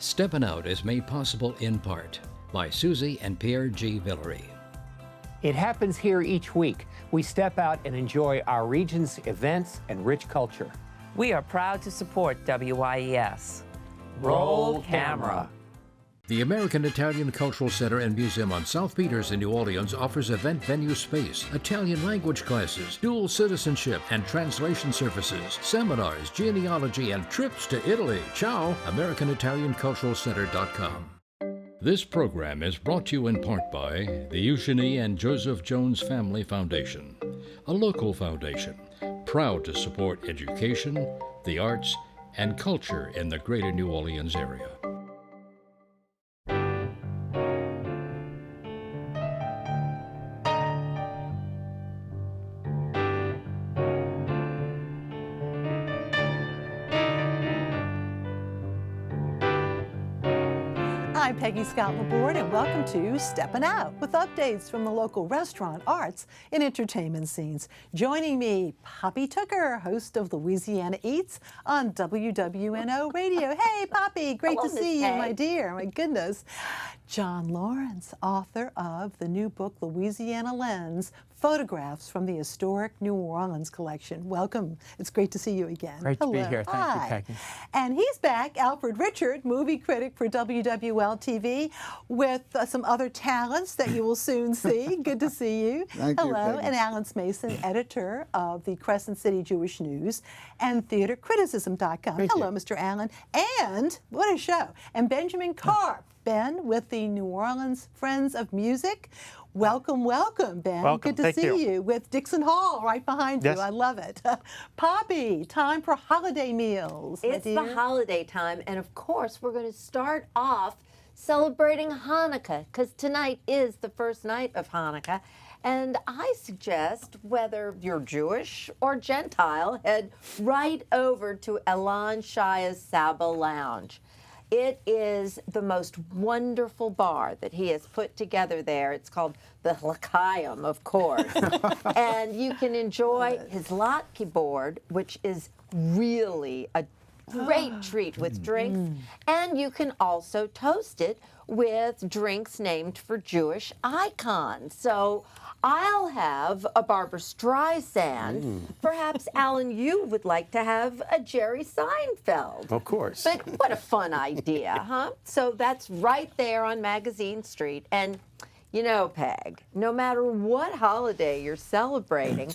Steppin Out is made possible in part by Susie and Pierre G. Villery. It happens here each week. We step out and enjoy our region's events and rich culture. We are proud to support WYES. Roll camera. The American Italian Cultural Center and Museum on South Peters in New Orleans offers event venue space, Italian language classes, dual citizenship and translation services, seminars, genealogy, and trips to Italy. Ciao, AmericanItalianCulturalCenter.com. This program is brought to you in part by the Eugenie and Joseph Jones Family Foundation, a local foundation proud to support education, the arts, and culture in the greater New Orleans area. I'm Peggy Scott Laborde, and welcome to Steppin Out, with updates from the local restaurant, arts, and entertainment scenes. Joining me, Poppy Tooker, host of Louisiana Eats on WWNO Radio. Hey, Poppy, great to see you, my dear. My goodness. John Lawrence, author of the new book, Louisiana Lens, Photographs from the Historic New Orleans Collection. Welcome. It's great to see you again. Great to be here. Thank you, Peggy. And he's back, Alfred Richard, movie critic for WWL-TV, with some other talents that you will soon see. Good to see you. Thank you, Hello. Peggy. And Alan Smason, editor of the Crescent City Jewish News and theatercriticism.com. Hello, Mr. Allen. And what a show. And Benjamin Karp, Ben, with the New Orleans Friends of Music. Welcome, welcome, Ben. Welcome. Good to see you with Dixon Hall right behind Yes. you. I love it. Poppy, time for holiday meals. my It's the dear. holiday time, and of course, we're going to start off celebrating Hanukkah, because tonight is the first night of Hanukkah. And I suggest, whether you're Jewish or Gentile, head right over to Elan Shaya's Saba Lounge. It is the most wonderful bar that he has put together there. It's called the L'Chaim, of course. And you can enjoy his latke board, which is really a great treat with drinks. And you can also toast it with drinks named for Jewish icons. So I'll have a Barbara Streisand. Perhaps, Alan, you would like to have a Jerry Seinfeld. Of course. But what a fun idea, huh? So that's right there on Magazine Street. And you know, Peg, no matter what holiday you're celebrating,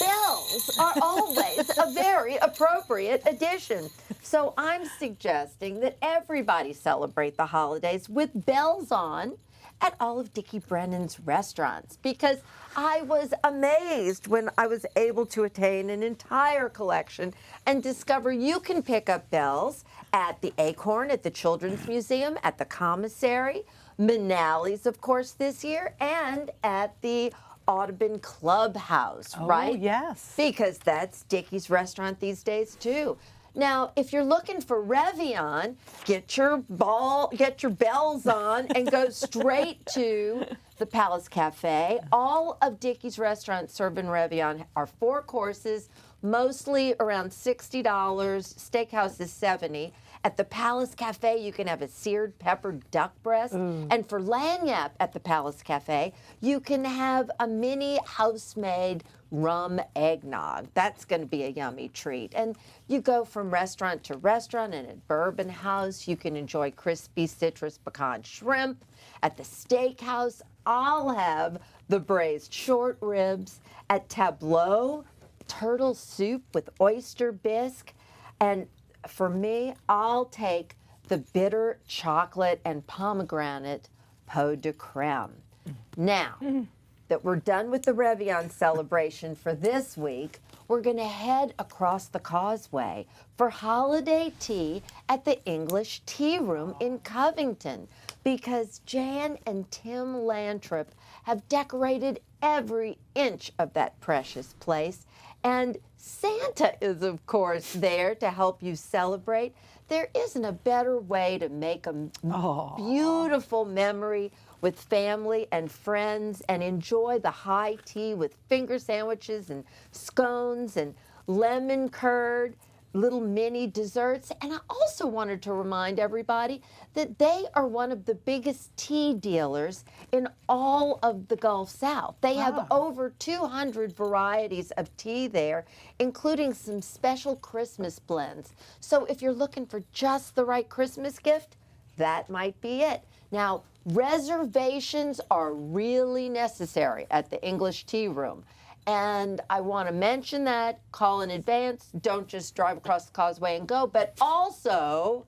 bells are always a very appropriate addition. So I'm suggesting that everybody celebrate the holidays with bells on at all of Dickie Brennan's restaurants, because I was amazed when I was able to attain an entire collection and discover you can pick up bells at the Acorn, at the Children's Museum, at the Commissary, Manali's, of course, this year, and at the Audubon Clubhouse, right? Oh, yes. Because that's Dickie's restaurant these days, too. Now, if you're looking for Revion, get your bells on and go straight to the Palace Cafe. All of Dickie's restaurants serving Revion are 4 courses, mostly around $60. Steakhouse is $70. At the Palace Cafe, you can have a seared peppered duck breast. And for lagniappe at the Palace Cafe, you can have a mini house-made rum eggnog. That's going to be a yummy treat. And you go from restaurant to restaurant, and at Bourbon House, you can enjoy crispy citrus pecan shrimp. At the Steakhouse, I'll have the braised short ribs. At Tableau, turtle soup with oyster bisque. And for me, I'll take the bitter chocolate and pomegranate pot de creme. Now that we're done with the Revion celebration for this week, we're going to head across the causeway for holiday tea at the English Tea Room in Covington, because Jan and Tim Lantrip have decorated every inch of that precious place. And Santa is, of course, there to help you celebrate. There isn't a better way to make a beautiful memory with family and friends and enjoy the high tea with finger sandwiches and scones and lemon curd. little mini desserts. And I also wanted to remind everybody that they are one of the biggest tea dealers in all of the Gulf South. They have over 200 varieties of tea there, including some special Christmas blends. So if you're looking for just the right Christmas gift, that might be it. Now, reservations are really necessary at the English Tea Room. And I want to mention that, call in advance, don't just drive across the causeway and go, but also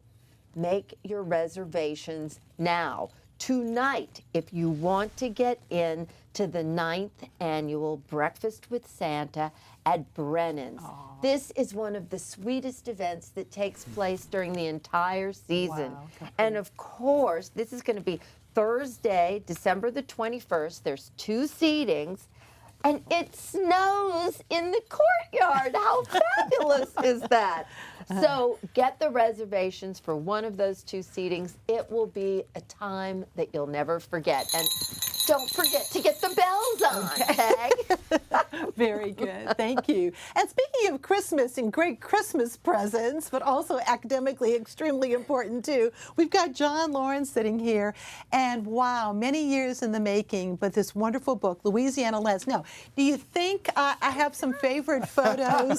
make your reservations now. Tonight, if you want to get in to the 9th annual Breakfast with Santa at Brennan's. This is one of the sweetest events that takes place during the entire season. And of course, this is going to be Thursday, December the 21st. There's 2 seatings. And it snows in the courtyard. How fabulous is that? So get the reservations for one of those 2 seatings. It will be a time that you'll never forget. And don't forget to get the bells on, Peg. Very good. Thank you. And speaking of Christmas and great Christmas presents, but also academically extremely important too, we've got John Lawrence sitting here. And wow, many years in the making, but this wonderful book, Louisiana Lens. Now, do you think I have some favorite photos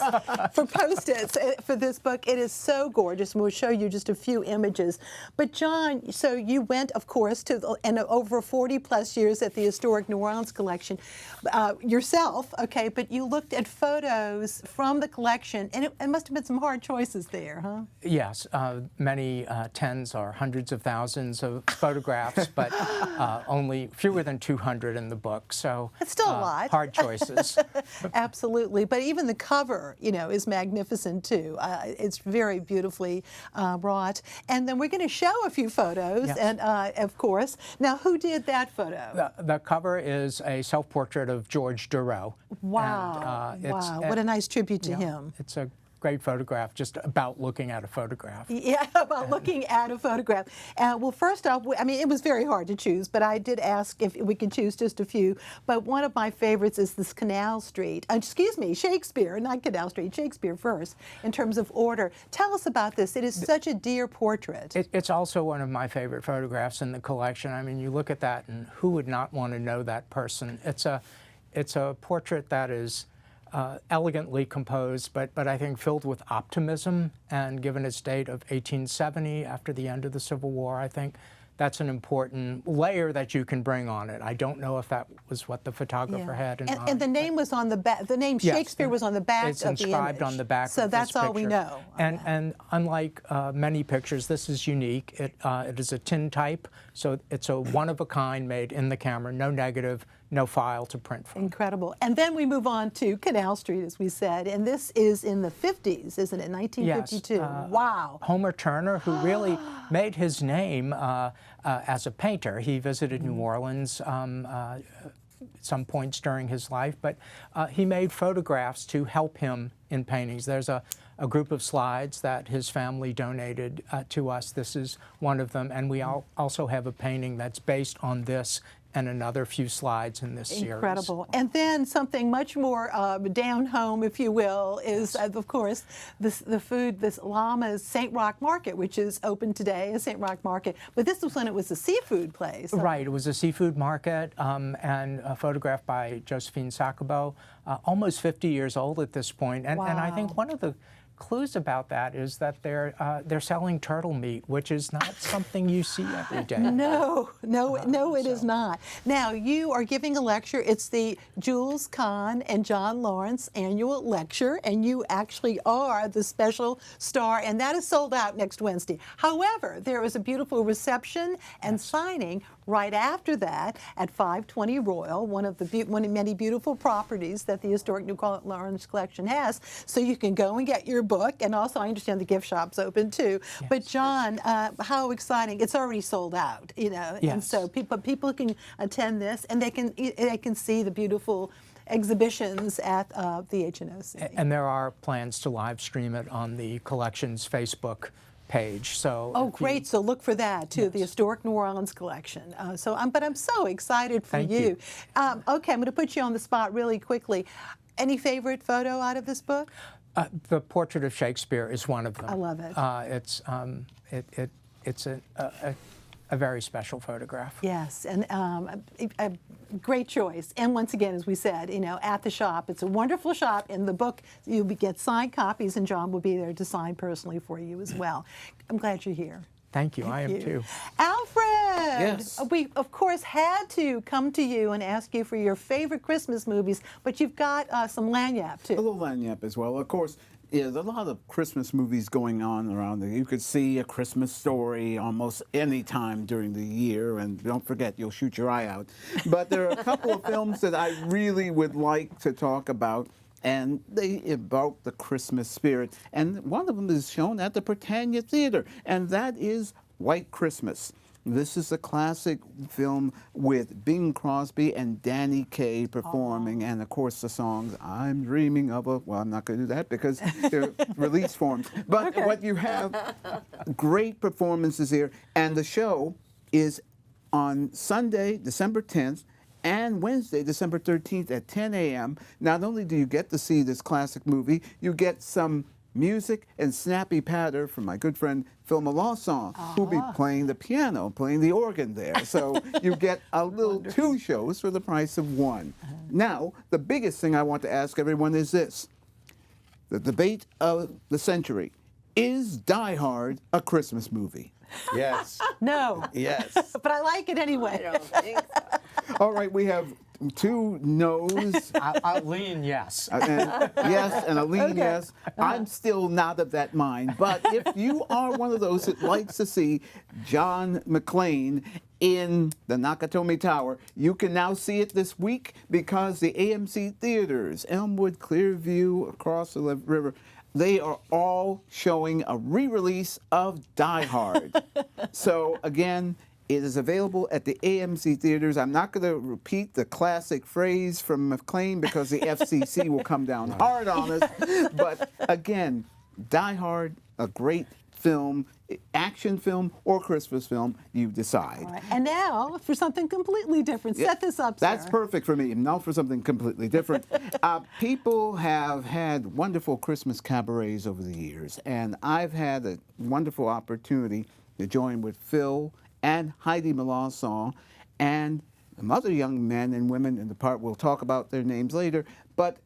for Post-its for this book? It is so gorgeous, and we'll show you just a few images. But John, so you went, of course, to and over 40 plus years at the Historic New Orleans collection yourself, okay, but you looked at photos from the collection, and it must have been some hard choices there, huh? Yes, many tens or hundreds of thousands of photographs, but only fewer than 200 in the book, so it's still a lot. Hard choices. Absolutely, but even the cover, you know, is magnificent too. It's very beautifully wrought, and then we're going to show a few photos, yes. And of course, now who did that photo? The cover is a self-portrait of George Durow. Wow, and, wow, what a nice tribute to him. It's a great photograph, just about looking at a photograph. Yeah, about looking at a photograph. Well, first off, I mean, it was very hard to choose, but I did ask if we could choose just a few. But one of my favorites is this Canal Street. Excuse me, Shakespeare, not Canal Street, Shakespeare first, in terms of order. Tell us about this. It is such a dear portrait. It's also one of my favorite photographs in the collection. I mean, you look at that, and who would not want to know that person? It's a portrait that is elegantly composed, but I think filled with optimism, and given its date of 1870, after the end of the Civil War, I think that's an important layer that you can bring on it. I don't know if that was what the photographer had in mind. And the name was on the back. The name Shakespeare was on the back of the image. It's inscribed on the back. So that's all we know. And unlike many pictures, this is unique. It is a tintype, so it's a one-of-a-kind made in the camera, no negative, no file to print from. Incredible. And then we move on to Canal Street, as we said, and this is in the 50s, isn't it? 1952. Yes. Wow. Homer Turner, who really made his name as a painter. He visited New Orleans some points during his life, but he made photographs to help him in paintings. There's a group of slides that his family donated to us. This is one of them, and we also have a painting that's based on this and another few slides in this series. Incredible. And then something much more down home, if you will, is, of course, this Llama's St. Roch Market, which is open today, a St. Roch Market. But this was when it was a seafood place. Right. It was a seafood market, and photographed by Josephine Sacabo, almost 50 years old at this point. And, wow. And I think one of the clues about that is that they're selling turtle meat, which is not something you see every day. No, it is not. Now, you are giving a lecture. It's the Jules Kahn and John Lawrence annual lecture, and you actually are the special star, and that is sold out next Wednesday. However, there is a beautiful reception and signing right after that at 520 Royal, one of many beautiful properties that the Historic New Orleans Collection has. So you can go and get your book, and also I understand the gift shop's open too. Yes. But John, how exciting! It's already sold out, you know, yes. And so people can attend this, and they can see the beautiful exhibitions at the HNOC. And there are plans to live stream it on the collection's Facebook page. So oh, great! So look for that too. Yes. The Historic New Orleans Collection. But I'm so excited for you. Okay, I'm going to put you on the spot really quickly. Any favorite photo out of this book? The Portrait of Shakespeare is one of them. I love it. It's a very special photograph. Yes, and a great choice. And once again, as we said, you know, at the shop, it's a wonderful shop. In the book, you'll get signed copies, and John will be there to sign personally for you as well. I'm glad you're here. Thank you. I am too. Alfred! Yes. We, of course, had to come to you and ask you for your favorite Christmas movies, but you've got some lagniappe, too. A little lagniappe as well. Of course, yeah, there's a lot of Christmas movies going on around there. You could see A Christmas Story almost any time during the year, and don't forget, you'll shoot your eye out. But there are a couple of films that I really would like to talk about, and they evoke the Christmas spirit. And one of them is shown at the Britannia Theater, and that is White Christmas. This is a classic film with Bing Crosby and Danny Kaye performing, and of course the songs I'm Dreaming of a, well, I'm not going to do that because they're release forms. But what you have, great performances here, and the show is on Sunday, December 10th, and Wednesday, December 13th at 10 a.m. Not only do you get to see this classic movie, you get some music and snappy patter from my good friend Phil Melancon, who'll be playing the piano, playing the organ there. So you get a little two shows for the price of one. Now, the biggest thing I want to ask everyone is this. The debate of the century. Is Die Hard a Christmas movie? Yes. No. Yes. But I like it anyway. I don't think so. All right, we have two no's. I'll lean yes. Yes, and a lean yes. I'm still not of that mind. But if you are one of those that likes to see John McClane in the Nakatomi Tower, you can now see it this week because the AMC theaters, Elmwood, Clearview, across the river, they are all showing a re-release of Die Hard. So again, it is available at the AMC theaters. I'm not going to repeat the classic phrase from McClane because the FCC will come down hard on us. But again, Die Hard, a great film, action film or Christmas film, you decide. All right. And now for something completely different. Set this up, sir. That's perfect for me. Now for something completely different. People have had wonderful Christmas cabarets over the years, and I've had a wonderful opportunity to join with Phil and Heidi Melancon and some other young men and women in the part. We'll talk about their names later. But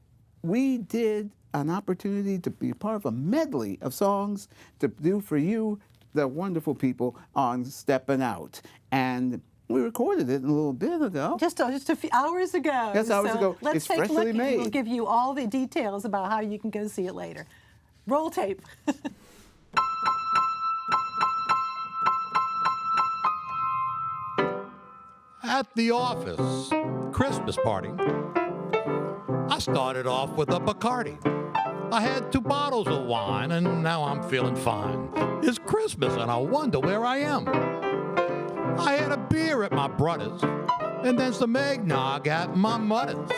we did an opportunity to be part of a medley of songs to do for you, the wonderful people, on Steppin' Out. And we recorded it a little bit ago. Just a few hours ago. Yes, hours ago. Let's It's take a freshly look, made. and we'll give you all the details about how you can go see it later. Roll tape. At the office Christmas party, I started off with a Bacardi. I had 2 bottles of wine, and now I'm feeling fine. It's Christmas, and I wonder where I am. I had a beer at my brother's, and then some eggnog at my mother's.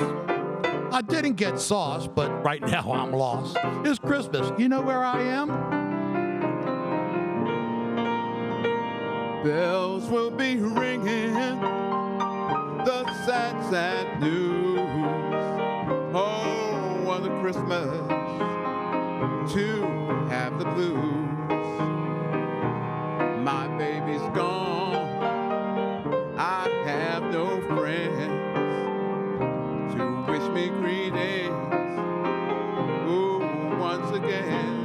I didn't get sauce, but right now I'm lost. It's Christmas. You know where I am? Bells will be ringing, the sad, sad news. Oh, what a Christmas to have the blues. My baby's gone, I have no friends to wish me greetings. Ooh, once again.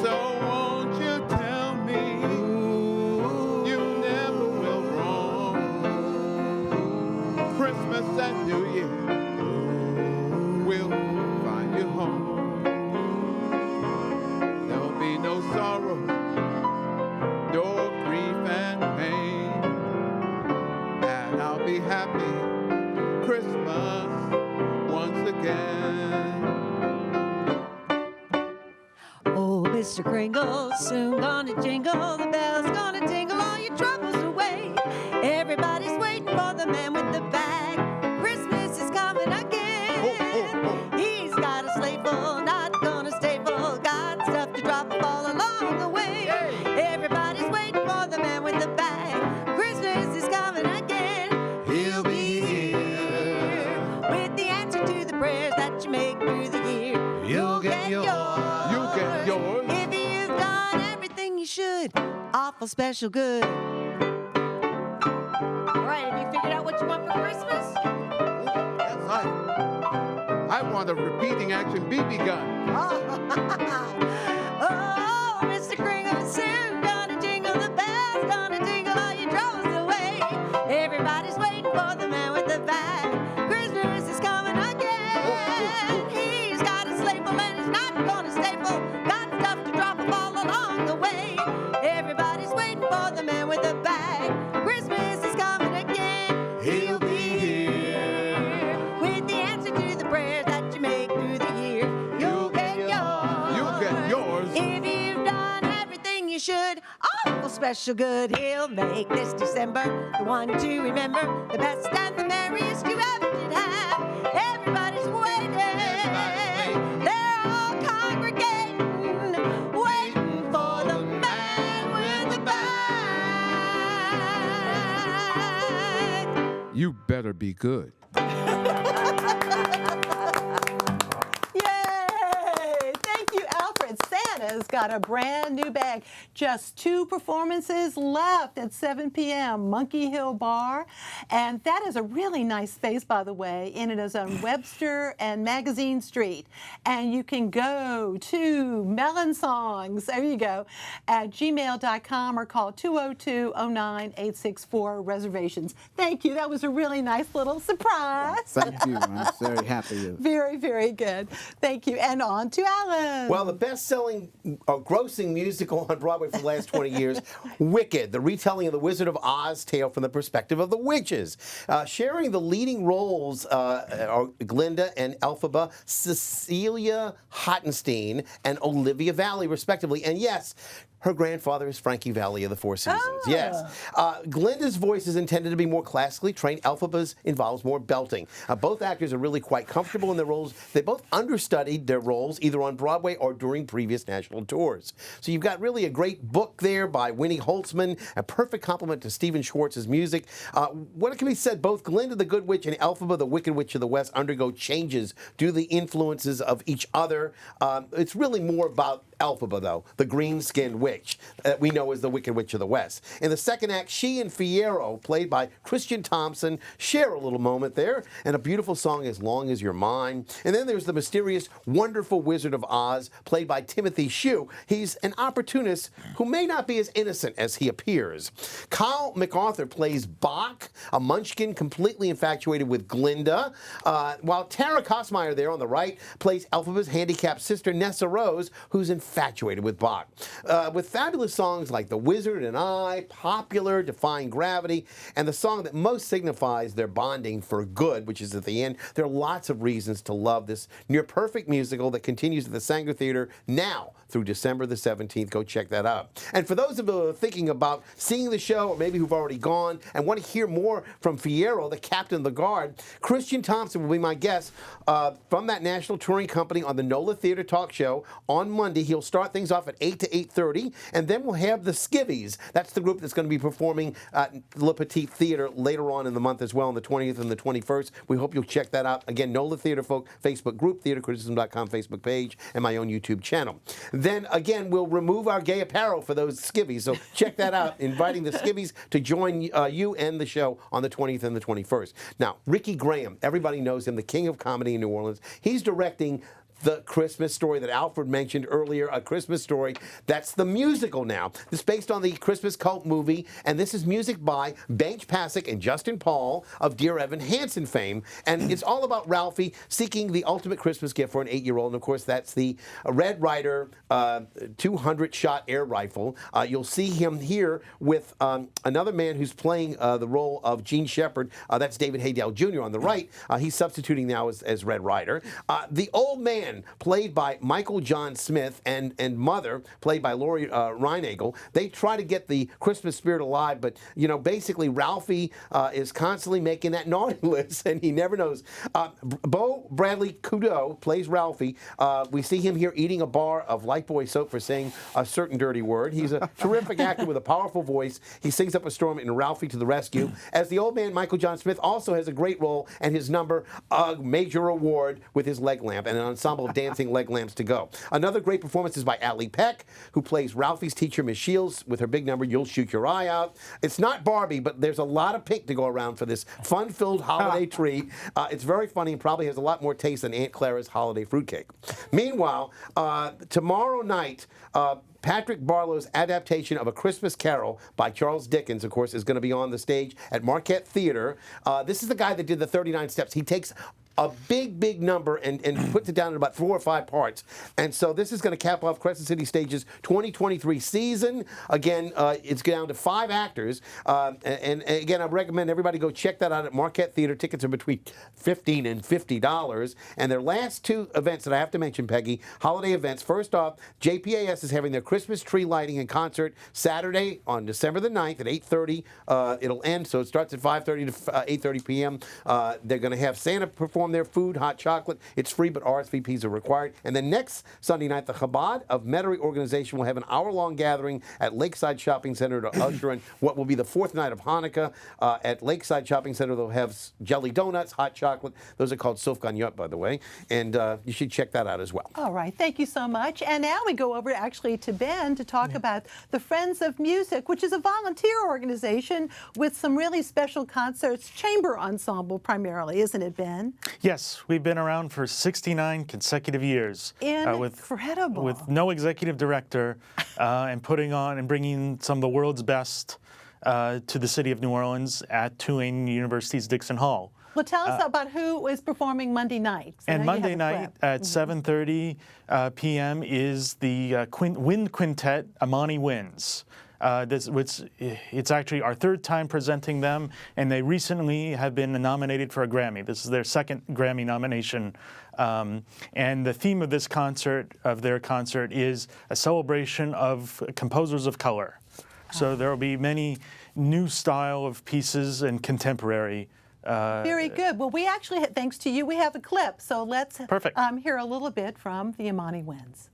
So won't you tell me you never will wrong? Christmas and New Year will find you home. There'll be no sorrow, no grief and pain, and I'll be happy Christmas once again. Oh, Mr. Kringle, soon gonna jingle, the bells gonna tingle all your troubles away. Everybody's waiting for the man with the bag. Christmas is coming again. He's got a sleigh full, not gonna stay full, got stuff to drop all along the way. Everybody's waiting for the man with the bag. Christmas is coming again. He'll be here with the answer to the prayers that you make through the year. You'll get yours. You get yours. If you've done everything you should, awful special good. All right, have you figured out what you want for Christmas? Yes, I want a repeating action BB gun. Oh, Mr. Kringle, soon gonna jingle the bells, gonna jingle all your troubles away. Everybody's waiting for the man with the bag. Christmas is coming again. He's got a sleigh full and he's not gonna stay full. Got stuff to drop off all along the way. Everybody's waiting for the man with the bag. Christmas is coming again. He'll be here with the answer to the prayers that you make through the year. You'll get yours. You'll get yours. If you've done everything you should, awful special good, he'll make this December the one to remember, the best and the merriest you ever did have. Everybody's waiting. They're all congregating, waiting for the man with the bag. You better be good. Yay! Thank you, Alfred. Santa's got a brand new bag. Just 2 performances left at 7 p.m. Monkey Hill Bar. And that is a really nice space, by the way. And it is on Webster and Magazine Street. And you can go to Melon Songs, there you go, at gmail.com or call 202-09-864 reservations. Thank you. That was a really nice little surprise. Thank you. I'm very happy. Very, very good. Thank you. And on to Alan. Well, the best-selling, grossing musical on Broadway for the last 20 years, Wicked, the retelling of the Wizard of Oz tale from the perspective of the witches. Sharing the leading roles are Glinda and Elphaba, Cecilia Hottenstein, and Olivia Valli, respectively. And yes, her grandfather is Frankie Valli of the Four Seasons. Oh. Yes. Glinda's voice is intended to be more classically trained. Elphaba's involves more belting. Both actors are really quite comfortable in their roles. They both understudied their roles either on Broadway or during previous national tours. So you've got really a great book there by Winnie Holtzman, a perfect complement to Stephen Schwartz's music. What can be said, both Glinda the Good Witch and Elphaba the Wicked Witch of the West undergo changes due to the influences of each other. It's really more about Elphaba, though, the green-skinned witch that we know as the Wicked Witch of the West. In the second act, she and Fiyero, played by Christian Thompson, share a little moment there, and a beautiful song, As Long As You're Mine. And then there's the mysterious, wonderful Wizard of Oz, played by Timothy Shue. He's an opportunist who may not be as innocent as he appears. Kyle MacArthur plays Bach, a munchkin completely infatuated with Glinda, while Tara Kosmeyer there on the right plays Elphaba's handicapped sister, Nessa Rose, who's infatuated with Bach. With fabulous songs like The Wizard and I, Popular, Defying Gravity, and the song that most signifies their bonding for good, which is at the end, there are lots of reasons to love this near-perfect musical that continues at the Sanger Theater now through December the 17th. Go check that out. And for those of you who are thinking about seeing the show, or maybe who've already gone and want to hear more from Fiyero, the captain of the guard, Christian Thompson will be my guest from that national touring company on the NOLA Theater Talk Show on Monday. He'll start things off at 8 to 8:30, and then we'll have the Skivvies. That's the group that's going to be performing at Le Petit Theater later on in the month as well, on the 20th and the 21st. We hope you'll check that out. Again, NOLA Theater Folk Facebook group, theatercriticism.com Facebook page, and my own YouTube channel. Then, again, we'll remove our gay apparel for those Skivvies, so check that out, inviting the Skivvies to join you and the show on the 20th and the 21st. Now, Ricky Graham, everybody knows him, the king of comedy in New Orleans. He's directing The Christmas Story that Alfred mentioned earlier, A Christmas Story. That's the musical now. It's based on the Christmas cult movie, and this is music by Benj Pasek and Justin Paul of Dear Evan Hansen fame. And it's all about Ralphie seeking the ultimate Christmas gift for an 8-year-old. And of course, that's the Red Ryder 200-shot air rifle. You'll see him here with another man who's playing the role of Gene Shepard. That's David Haydell Jr. on the right. He's substituting now as Red Ryder. The old man, played by Michael John Smith, and Mother, played by Lori Reinagel, they try to get the Christmas spirit alive, but, you know, basically Ralphie is constantly making that naughty list, and he never knows. Bo Bradley Kudo plays Ralphie. We see him here eating a bar of Lifebuoy soap for saying a certain dirty word. He's a terrific actor with a powerful voice. He sings up a storm in Ralphie to the Rescue. As the old man, Michael John Smith also has a great role, and his number, a major award with his leg lamp, and an ensemble couple of dancing leg lamps to go. Another great performance is by Allie Peck, who plays Ralphie's teacher, Miss Shields, with her big number, You'll Shoot Your Eye Out. It's not Barbie, but there's a lot of pink to go around for this fun-filled holiday treat. It's very funny and probably has a lot more taste than Aunt Clara's holiday fruitcake. Meanwhile, tomorrow night, Patrick Barlow's adaptation of A Christmas Carol by Charles Dickens, of course, is going to be on the stage at Marquette Theater. This is the guy that did the 39 Steps. He takes a big number and puts it down in about 4 or 5 parts. And so this is going to cap off Crescent City Stage's 2023 season. Again, it's down to 5 actors. And again, I recommend everybody go check that out at Marquette Theater. Tickets are between $15 and $50. And their last 2 events that I have to mention, Peggy, holiday events. First off, JPAS is having their Christmas tree lighting and concert Saturday on December the 9th at 8:30. It'll end, so it starts at 5:30 to 8:30 p.m. They're going to have Santa perform their food, hot chocolate. It's free, but RSVPs are required. And then next Sunday night, the Chabad of Metairie organization will have an hour-long gathering at Lakeside Shopping Center to usher in what will be the 4th night of Hanukkah. At Lakeside Shopping Center, they'll have jelly donuts, hot chocolate. Those are called sofganiyot, by the way. And you should check that out as well. All right, thank you so much. And now we go over actually to Ben to talk about the Friends of Music, which is a volunteer organization with some really special concerts, chamber ensemble primarily, isn't it, Ben? Yes, we've been around for 69 consecutive years. Incredible. With no executive director and putting on and bringing some of the world's best to the city of New Orleans at Tulane University's Dixon Hall. Well, tell us about who is performing Monday night. And Monday night at 7:30 p.m. is the wind quintet, Imani Winds. It's actually our 3rd time presenting them, and they recently have been nominated for a Grammy. This is their 2nd Grammy nomination. And the theme of this concert, of their concert, is a celebration of composers of color. So there will be many new style of pieces and contemporary. Very good. Well, we actually, thanks to you, we have a clip. So let's hear a little bit from the Imani Winds.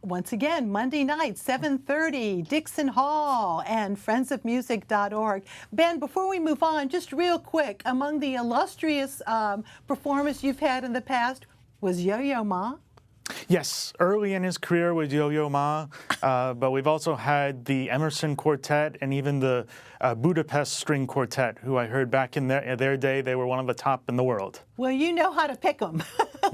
Once again, Monday night, 7:30, Dixon Hall and friendsofmusic.org. Ben, before we move on, just real quick, among the illustrious performers you've had in the past was Yo-Yo Ma. Yes, early in his career with Yo-Yo Ma, but we've also had the Emerson Quartet and even the Budapest String Quartet, who I heard back in their day, they were one of the top in the world. Well, you know how to pick them.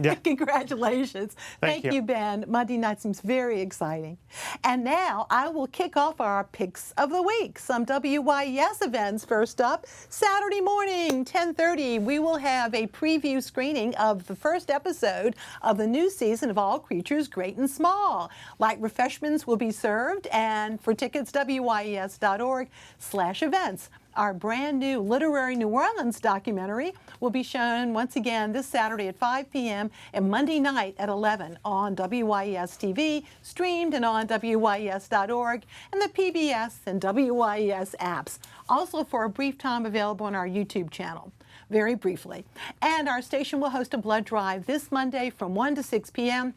Yeah. Congratulations. Thank you, Ben. Monday night seems very exciting. And now I will kick off our picks of the week. Some WYES events. First up, Saturday morning, 10:30, we will have a preview screening of the first episode of the new season of All Creatures Great and Small. Light refreshments will be served, and for tickets, WYES.org/events. Our brand new Literary New Orleans documentary will be shown once again this Saturday at 5 p.m. and Monday night at 11 on WYES-TV, streamed and on WYES.org and the PBS and WYES apps. Also for a brief time available on our YouTube channel. Very briefly. And our station will host a blood drive this Monday from 1 to 6 p.m.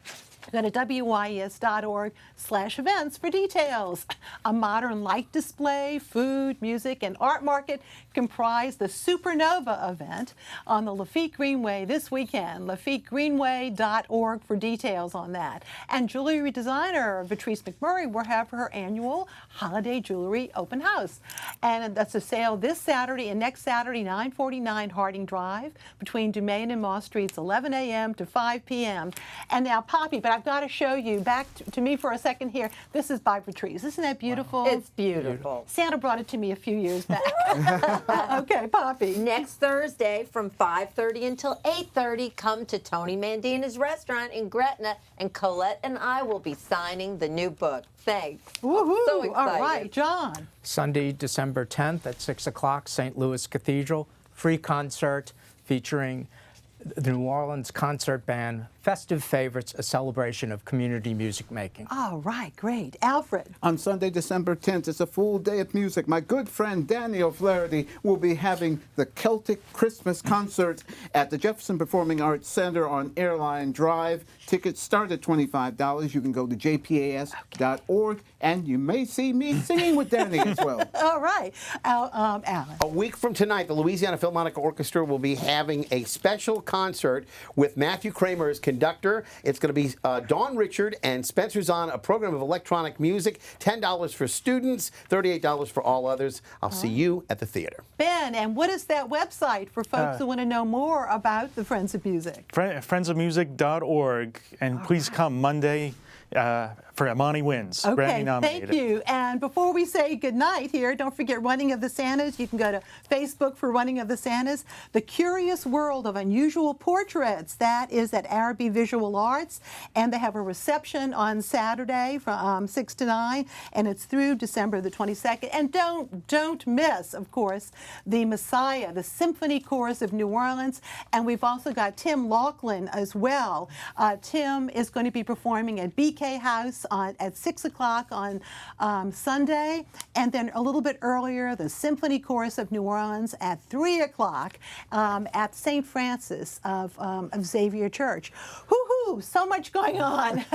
Go to WYES.org/events for details. A modern light display, food, music, and art market comprise the Supernova event on the Lafitte Greenway this weekend. LafitteGreenway.org for details on that. And jewelry designer Patrice McMurray will have her annual holiday jewelry open house. And that's a sale this Saturday and next Saturday, 949 Harding Drive, between Dumaine and Moss Streets, 11 a.m. to 5 p.m. And now, Poppy, but I've got to show you, back to me for a second here. This is by Patrice. Isn't that beautiful? Wow. It's beautiful. Santa brought it to me a few years back. Okay, Poppy. Next Thursday from 5:30 until 8:30, come to Tony Mandina's restaurant in Gretna, and Colette and I will be signing the new book. Thanks. Woohoo! So excited. All right, John. Sunday, December 10th at 6 o'clock, St. Louis Cathedral, free concert featuring the New Orleans Concert Band, Festive Favorites, a celebration of community music making. All right, great. Alfred. On Sunday, December 10th, it's a full day of music. My good friend Danny O'Flaherty will be having the Celtic Christmas concert at the Jefferson Performing Arts Center on Airline Drive. Tickets start at $25. You can go to jpas.org, and you may see me singing with Danny as well. All right. Alan. A week from tonight, the Louisiana Philharmonic Orchestra will be having a special concert with Matthew Kramer as conductor. It's going to be Dawn Richard and Spencer Zahn, a program of electronic music. $10 for students, $38 for all others. I'll see you at the theater. Ben, and what is that website for folks who want to know more about the Friends of Music? friendsofmusic.org, and please come Monday for Imani Winds, Grammy Okay, nominated. thank you. And before we say goodnight here, don't forget Running of the Santas. You can go to Facebook for Running of the Santas. The Curious World of Unusual Portraits, that is at Araby Visual Arts. And they have a reception on Saturday from 6 to 9, and it's through December the 22nd. And don't miss, of course, the Messiah, the Symphony Chorus of New Orleans. And we've also got Tim Laughlin as well. Tim is going to be performing at BK House at 6 o'clock on Sunday, and then a little bit earlier, the Symphony Chorus of New Orleans at 3 o'clock at St. Francis of Xavier Church. Woo-hoo! So much going on.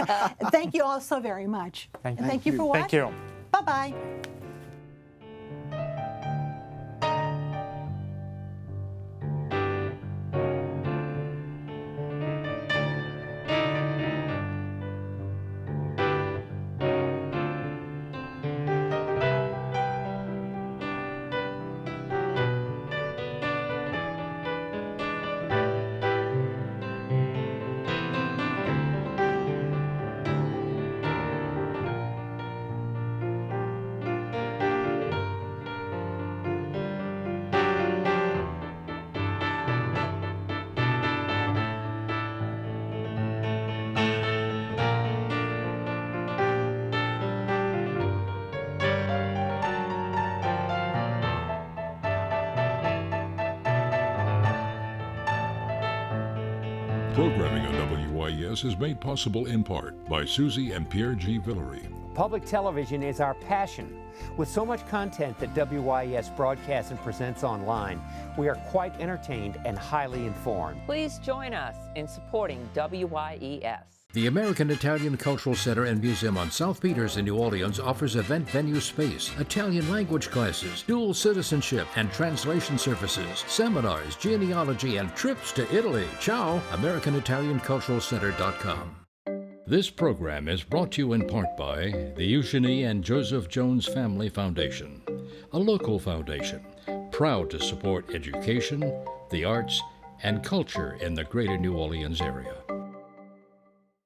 Thank you all so very much. Thank you for watching. Thank you. Bye-bye. Programming on WYES is made possible in part by Susie and Pierre G. Villery. Public television is our passion. With so much content that WYES broadcasts and presents online, we are quite entertained and highly informed. Please join us in supporting WYES. The American Italian Cultural Center and Museum on South Peters in New Orleans offers event venue space, Italian language classes, dual citizenship and translation services, seminars, genealogy, and trips to Italy. Ciao, AmericanItalianCulturalCenter.com. This program is brought to you in part by the Eugenie and Joseph Jones Family Foundation, a local foundation proud to support education, the arts, and culture in the greater New Orleans area.